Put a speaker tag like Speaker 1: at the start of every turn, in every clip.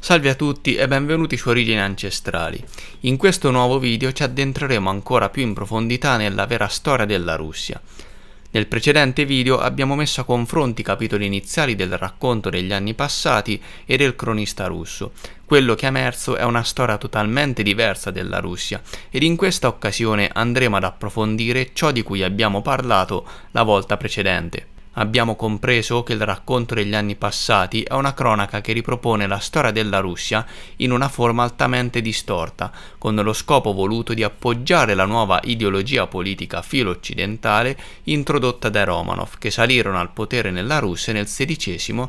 Speaker 1: Salve a tutti e benvenuti su Origini Ancestrali. In questo nuovo video ci addentreremo ancora più in profondità nella vera storia della Russia. Nel precedente video abbiamo messo a confronto i capitoli iniziali del racconto degli anni passati e del cronista russo. Quello che è emerso è una storia totalmente diversa della Russia ed in questa occasione andremo ad approfondire ciò di cui abbiamo parlato la volta precedente. Abbiamo compreso che il racconto degli anni passati è una cronaca che ripropone la storia della Russia in una forma altamente distorta, con lo scopo voluto di appoggiare la nuova ideologia politica filo-occidentale introdotta dai Romanov, che salirono al potere nella Russia nel XVI-XVII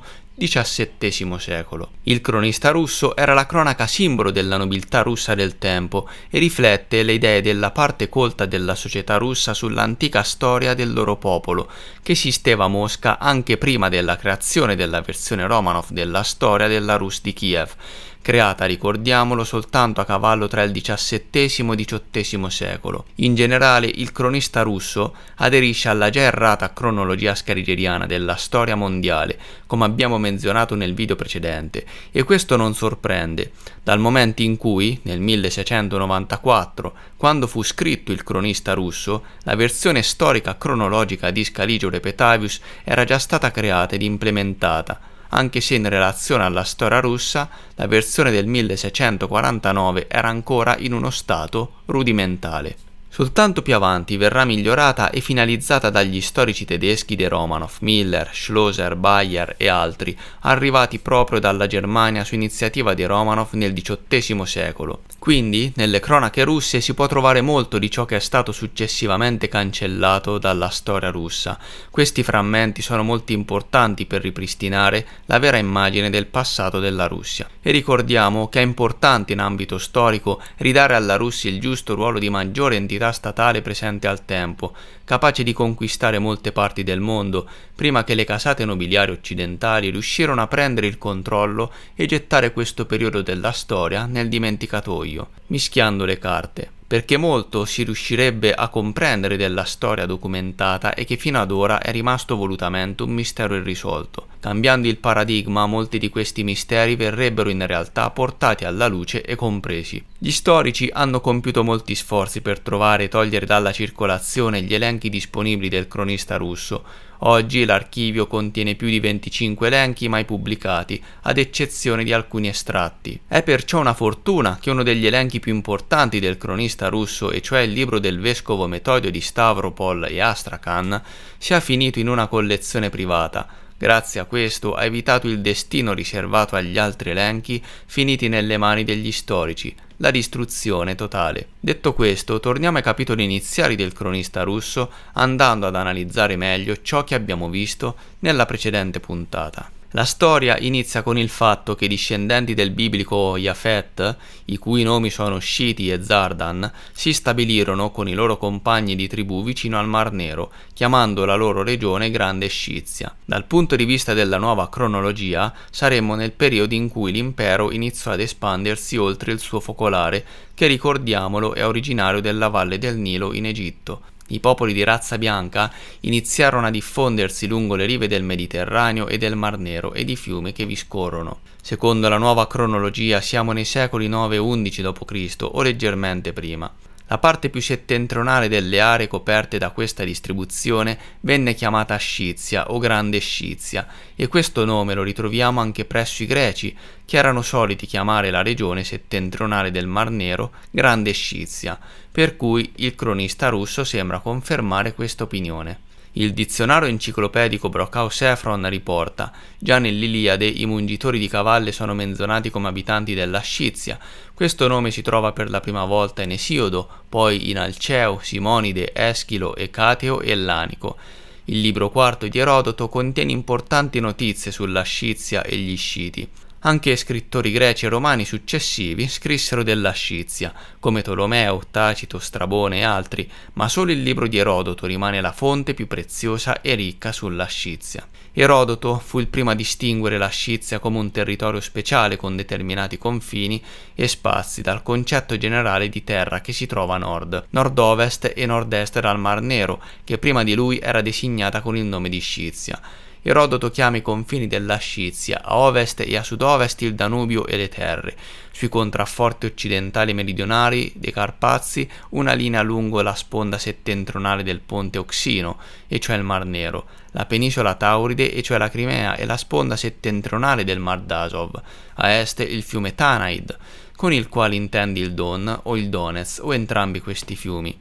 Speaker 1: secolo. Il cronista russo era la cronaca simbolo della nobiltà russa del tempo e riflette le idee della parte colta della società russa sull'antica storia del loro popolo, che esisteva a Mosca anche prima della creazione della versione Romanov della storia della Rus di Kiev, creata, ricordiamolo, soltanto a cavallo tra il XVII e XVIII secolo. In generale, il cronista russo aderisce alla già errata cronologia scarigeriana della storia mondiale, come abbiamo menzionato nel video precedente, e questo non sorprende, dal momento in cui, nel 1694, quando fu scritto il cronista russo, la versione storica cronologica di Scaligiore Petavius era già stata creata ed implementata, anche se in relazione alla storia russa la versione del 1649 era ancora in uno stato rudimentale. Soltanto più avanti verrà migliorata e finalizzata dagli storici tedeschi dei Romanov, Miller, Schlosser, Bayer e altri, arrivati proprio dalla Germania su iniziativa dei Romanov nel XVIII secolo. Quindi, nelle cronache russe si può trovare molto di ciò che è stato successivamente cancellato dalla storia russa. Questi frammenti sono molto importanti per ripristinare la vera immagine del passato della Russia. E ricordiamo che è importante in ambito storico ridare alla Russia il giusto ruolo di maggiore entità statale presente al tempo, capace di conquistare molte parti del mondo, prima che le casate nobiliari occidentali riuscirono a prendere il controllo e gettare questo periodo della storia nel dimenticatoio, mischiando le carte, perché molto si riuscirebbe a comprendere della storia documentata e che fino ad ora è rimasto volutamente un mistero irrisolto. Cambiando il paradigma, molti di questi misteri verrebbero in realtà portati alla luce e compresi. Gli storici hanno compiuto molti sforzi per trovare e togliere dalla circolazione gli elenchi disponibili del cronista russo. Oggi l'archivio contiene più di 25 elenchi mai pubblicati, ad eccezione di alcuni estratti. È perciò una fortuna che uno degli elenchi più importanti del cronista russo, e cioè il libro del vescovo Metodio di Stavropol e Astrakhan, sia finito in una collezione privata. Grazie a questo ha evitato il destino riservato agli altri elenchi finiti nelle mani degli storici, la distruzione totale. Detto questo, torniamo ai capitoli iniziali del cronista russo, andando ad analizzare meglio ciò che abbiamo visto nella precedente puntata. La storia inizia con il fatto che i discendenti del biblico Jafet, i cui nomi sono Sciti e Zardan, si stabilirono con i loro compagni di tribù vicino al Mar Nero, chiamando la loro regione Grande Scizia. Dal punto di vista della nuova cronologia, saremmo nel periodo in cui l'impero iniziò ad espandersi oltre il suo focolare, che, ricordiamolo, è originario della valle del Nilo in Egitto. I popoli di razza bianca iniziarono a diffondersi lungo le rive del Mediterraneo e del Mar Nero e di fiumi che vi scorrono. Secondo la nuova cronologia siamo nei secoli 9 e 11 d.C. o leggermente prima. La parte più settentrionale delle aree coperte da questa distribuzione venne chiamata Scizia o Grande Scizia, e questo nome lo ritroviamo anche presso i greci, che erano soliti chiamare la regione settentrionale del Mar Nero Grande Scizia, per cui il cronista russo sembra confermare questa opinione. Il dizionario enciclopedico Brockhaus-Ephron riporta: già nell'Iliade i mungitori di cavalle sono menzionati come abitanti della Scizia. Questo nome si trova per la prima volta in Esiodo, poi in Alceo, Simonide, Eschilo, Ecateo e Ellanico. Il libro quarto di Erodoto contiene importanti notizie sulla Scizia e gli Sciti. Anche scrittori greci e romani successivi scrissero della Scizia, come Tolomeo, Tacito, Strabone e altri, ma solo il libro di Erodoto rimane la fonte più preziosa e ricca sulla Scizia. Erodoto fu il primo a distinguere la Scizia come un territorio speciale con determinati confini e spazi dal concetto generale di terra che si trova a nord, nord-ovest e nord-est dal Mar Nero, che prima di lui era designata con il nome di Scizia. Erodoto chiama i confini della Scizia, a ovest e a sud-ovest il Danubio e le Terre, sui contrafforti occidentali e meridionali dei Carpazi una linea lungo la sponda settentrionale del ponte Oxino, e cioè il Mar Nero, la penisola Tauride, e cioè la Crimea, e la sponda settentrionale del Mar d'Azov, a est il fiume Tanaid, con il quale intendi il Don o il Donez o entrambi questi fiumi.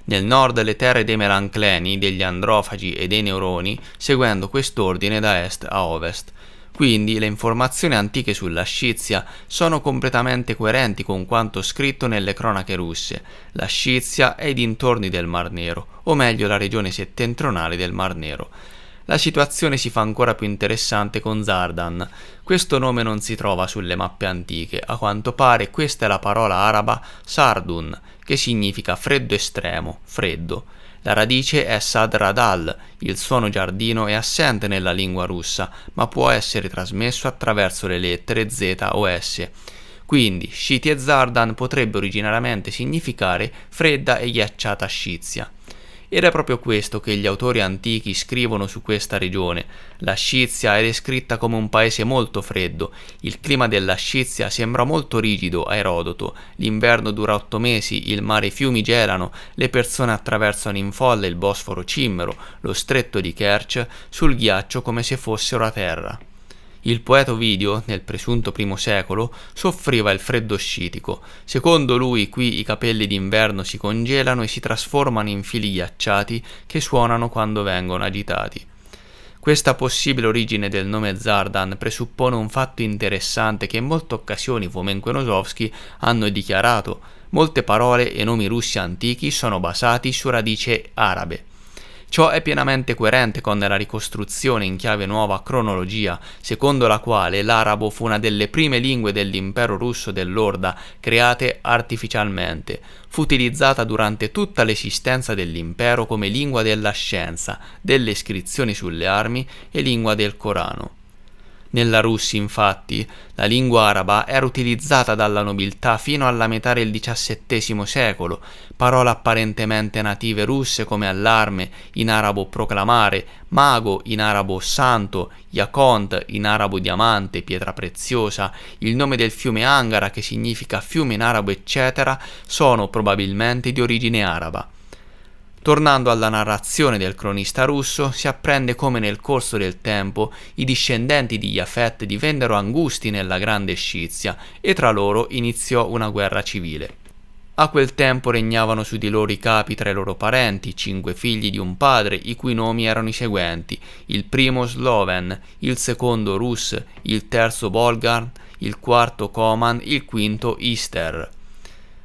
Speaker 1: Nel nord le terre dei Melancleni, degli Androfagi e dei Neuroni, seguendo quest'ordine da est a ovest. Quindi le informazioni antiche sulla Scizia sono completamente coerenti con quanto scritto nelle cronache russe. La Scizia è ai dintorni del Mar Nero, o meglio la regione settentrionale del Mar Nero. La situazione si fa ancora più interessante con Zardan. Questo nome non si trova sulle mappe antiche, a quanto pare questa è la parola araba Sardun, che significa freddo estremo, freddo. La radice è Sadradal, il suono giardino è assente nella lingua russa, ma può essere trasmesso attraverso le lettere Z o S. Quindi Sciti e Zardan potrebbe originariamente significare fredda e ghiacciata Scizia. Ed è proprio questo che gli autori antichi scrivono su questa regione. La Scizia è descritta come un paese molto freddo. Il clima della Scizia sembra molto rigido a Erodoto. L'inverno dura 8 mesi, il mare e i fiumi gelano, le persone attraversano in folla il Bosforo Cimmero, lo stretto di Kerch, sul ghiaccio come se fossero a terra. Il poeta Ovidio, nel presunto I secolo, soffriva il freddo scitico. Secondo lui, qui i capelli d'inverno si congelano e si trasformano in fili ghiacciati che suonano quando vengono agitati. Questa possibile origine del nome Zardan presuppone un fatto interessante che in molte occasioni Fomenko e Nosovsky hanno dichiarato: molte parole e nomi russi antichi sono basati su radici arabe. Ciò è pienamente coerente con la ricostruzione in chiave nuova cronologia, secondo la quale l'arabo fu una delle prime lingue dell'impero russo dell'Orda create artificialmente. Fu utilizzata durante tutta l'esistenza dell'impero come lingua della scienza, delle iscrizioni sulle armi e lingua del Corano. Nella Russia, infatti, la lingua araba era utilizzata dalla nobiltà fino alla metà del XVII secolo. Parole apparentemente native russe come allarme, in arabo proclamare, mago, in arabo santo, yakont, in arabo diamante, pietra preziosa, il nome del fiume Angara, che significa fiume in arabo, eccetera, sono probabilmente di origine araba. Tornando alla narrazione del cronista russo, si apprende come nel corso del tempo i discendenti di Jafet divennero angusti nella grande Scizia e tra loro iniziò una guerra civile. A quel tempo regnavano su di loro i capi tra i loro parenti, 5 figli di un padre, i cui nomi erano i seguenti: il primo Sloven, il secondo Rus, il terzo Bolgar, il quarto Koman, il quinto Ister.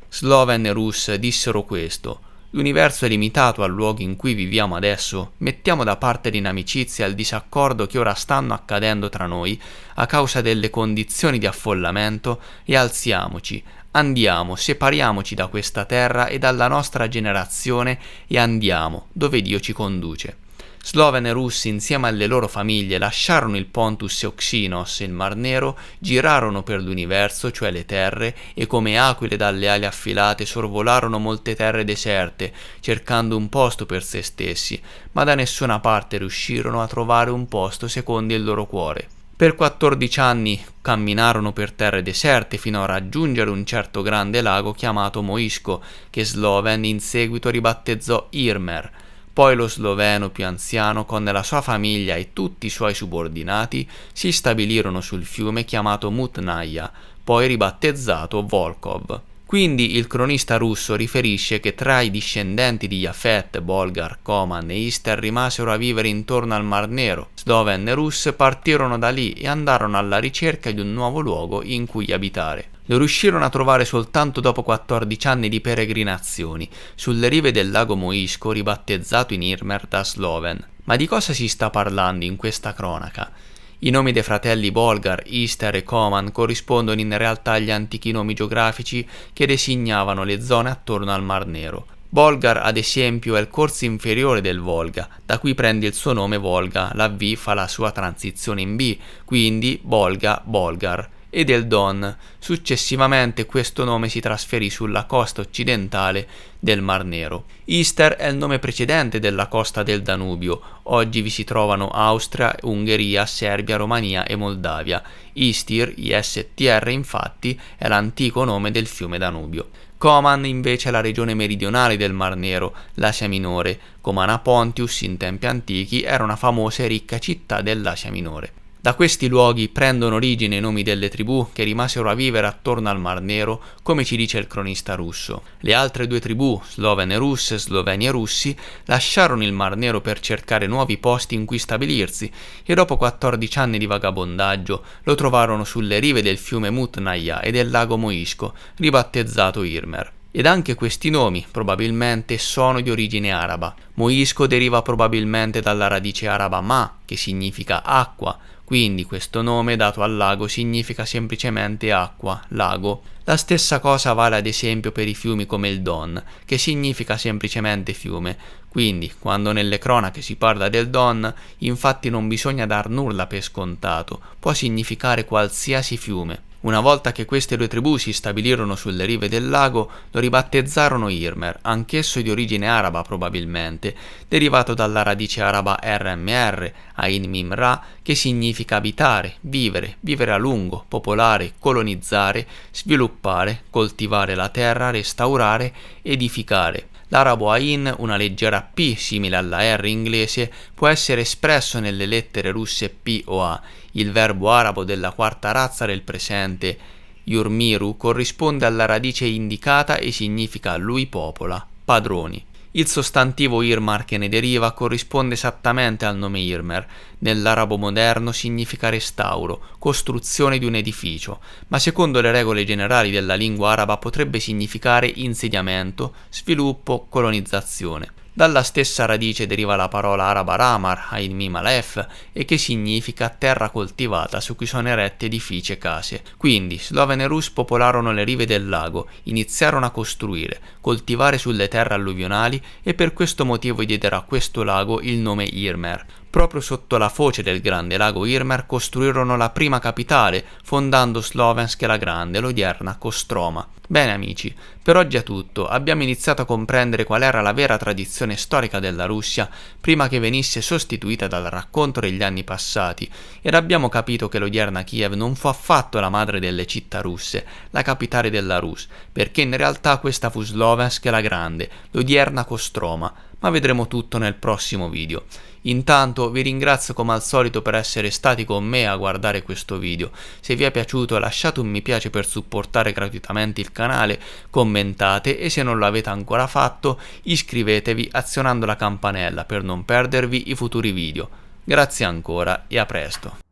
Speaker 1: Sloven e Rus dissero questo: l'universo è limitato al luogo in cui viviamo adesso, mettiamo da parte l'inamicizia e il disaccordo che ora stanno accadendo tra noi a causa delle condizioni di affollamento e alziamoci, andiamo, separiamoci da questa terra e dalla nostra generazione e andiamo dove Dio ci conduce. Sloven e Russi insieme alle loro famiglie lasciarono il Pontus e Oxinos e il Mar Nero, girarono per l'universo, cioè le terre, e come aquile dalle ali affilate sorvolarono molte terre deserte, cercando un posto per se stessi, ma da nessuna parte riuscirono a trovare un posto secondo il loro cuore. Per 14 anni camminarono per terre deserte fino a raggiungere un certo grande lago chiamato Moisco, che Sloven in seguito ribattezzò Irmer. Poi lo sloveno più anziano, con la sua famiglia e tutti i suoi subordinati, si stabilirono sul fiume chiamato Mutnaja, poi ribattezzato Volkhov. Quindi il cronista russo riferisce che tra i discendenti di Jafet, Bolgar, Koman e Ister rimasero a vivere intorno al Mar Nero. Sloven e Rus partirono da lì e andarono alla ricerca di un nuovo luogo in cui abitare. Lo riuscirono a trovare soltanto dopo 14 anni di peregrinazioni, sulle rive del lago Moisco, ribattezzato in Irmer da Sloven. Ma di cosa si sta parlando in questa cronaca? I nomi dei fratelli Bolgar, Ister e Koman corrispondono in realtà agli antichi nomi geografici che designavano le zone attorno al Mar Nero. Bolgar, ad esempio, è il corso inferiore del Volga, da cui prende il suo nome Volga, la V fa la sua transizione in B, quindi Volga, Bolgar. e del Don. Successivamente questo nome si trasferì sulla costa occidentale del Mar Nero. Ister è il nome precedente della costa del Danubio. Oggi vi si trovano Austria, Ungheria, Serbia, Romania e Moldavia. Istir, ISTR, infatti, è l'antico nome del fiume Danubio. Coman invece è la regione meridionale del Mar Nero, l'Asia Minore. Comana Pontius in tempi antichi era una famosa e ricca città dell'Asia Minore. Da questi luoghi prendono origine i nomi delle tribù che rimasero a vivere attorno al Mar Nero, come ci dice il cronista russo. Le altre due tribù, slovene russe e sloveni e russi, lasciarono il Mar Nero per cercare nuovi posti in cui stabilirsi e dopo 14 anni di vagabondaggio lo trovarono sulle rive del fiume Mutnaja e del lago Moisco, ribattezzato Irmer. Ed anche questi nomi, probabilmente, sono di origine araba. Moisco deriva probabilmente dalla radice araba ma, che significa acqua, quindi questo nome dato al lago significa semplicemente acqua, lago. La stessa cosa vale ad esempio per i fiumi come il Don, che significa semplicemente fiume. Quindi, quando nelle cronache si parla del Don, infatti non bisogna dar nulla per scontato, può significare qualsiasi fiume. Una volta che queste due tribù si stabilirono sulle rive del lago, lo ribattezzarono Irmer, anch'esso di origine araba probabilmente, derivato dalla radice araba RMR, Ain Mim Ra, che significa abitare, vivere a lungo, popolare, colonizzare, sviluppare, coltivare la terra, restaurare, edificare. L'arabo Ain, una leggera P simile alla R inglese, può essere espresso nelle lettere russe P o A. Il verbo arabo della quarta razza del presente, yurmiru, corrisponde alla radice indicata e significa lui popola, padroni. Il sostantivo Irmar che ne deriva corrisponde esattamente al nome Irmer. Nell'arabo moderno significa restauro, costruzione di un edificio, ma secondo le regole generali della lingua araba potrebbe significare insediamento, sviluppo, colonizzazione. Dalla stessa radice deriva la parola araba ramar, Ain Mim Alef, e che significa terra coltivata su cui sono eretti edifici e case. Quindi sloveni e rus popolarono le rive del lago, iniziarono a costruire, coltivare sulle terre alluvionali e per questo motivo diedero a questo lago il nome Irmer. Proprio sotto la foce del grande lago Irmer costruirono la prima capitale, fondando Slovensk la Grande, l'odierna Kostroma. Bene amici, per oggi è tutto. Abbiamo iniziato a comprendere qual era la vera tradizione storica della Russia prima che venisse sostituita dal racconto degli anni passati ed abbiamo capito che l'odierna Kiev non fu affatto la madre delle città russe, la capitale della Rus, perché in realtà questa fu Slovensk la Grande, l'odierna Kostroma, ma vedremo tutto nel prossimo video. Intanto vi ringrazio come al solito per essere stati con me a guardare questo video. Se vi è piaciuto lasciate un mi piace per supportare gratuitamente il canale, commentate e se non lo avete ancora fatto iscrivetevi azionando la campanella per non perdervi i futuri video. Grazie ancora e a presto.